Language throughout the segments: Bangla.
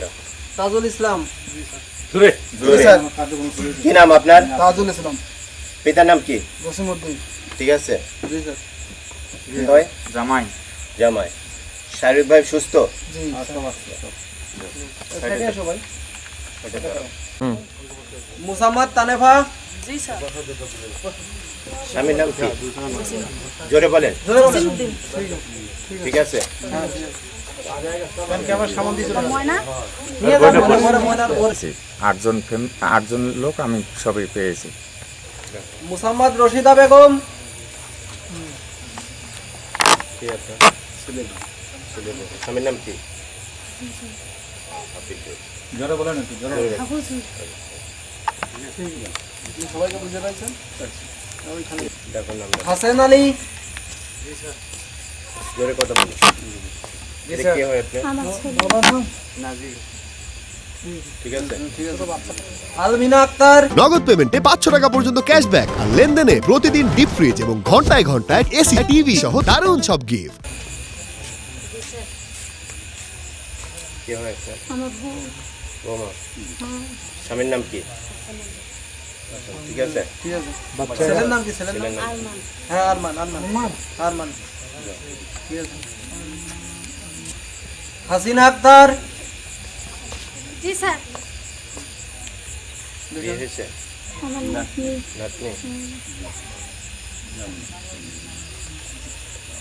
আচ্ছা তাজুল ইসলাম। জোরে জি স্যার। কি নাম আপনার? তাজুল ইসলাম। পিতার নাম কি? জসিমউদ্দিন। ঠিক আছে। জি স্যার। কি হয়? জামাই। জামাই। শারীরিকভাবে সুস্থ? জি সাইডে আসো ভাই। মুসাম্মদ তানেফা। জি স্যার। স্বামীর নাম কি? জোরে বলেন। জোরে বলেন। ঠিক আছে। ময়না। নিয়ে যান পরে ময়নার ওর। আটজন লোক আমি সবই পেয়েছি। মুসাম্মদ রশিদা বেগম। কি আপনার? স্বামীর নাম কি? জোরে বলেন একটু, জোরে বলেন। সবাইকে বুঝে পাইছেন? দেখুন নাম। হাসেন আলী। জোরে কথা বলুন। এটা কি হয় আপনার? ঠিক আছে। আলমিনা আক্তার। নগদ পেমেন্টে 500 টাকা পর্যন্ত ক্যাশব্যাক আর লেনদেনে প্রতিদিন ডিপ ফ্রিজ এবং ঘন্টায় ঘন্টায় এসি টিভি সহ দারুণ সব গিফট। কি হয় আপনার? আমার বৌমা। স্বামীর নাম কি? আচ্ছা, ঠিক আছে। ঠিক আছে। ছেলের নাম কি? ছেলের নাম? ছেলের নাম? আলমান। হ্যাঁ আরমান। আরমান। ঠিক আছে। হাসিনা আক্তার। জি স্যার। বিয়ে হয়েছে? আমার নাতনি। নাতনি?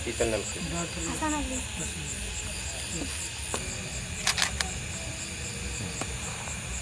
পিতার নাম কি? হাসান আলী।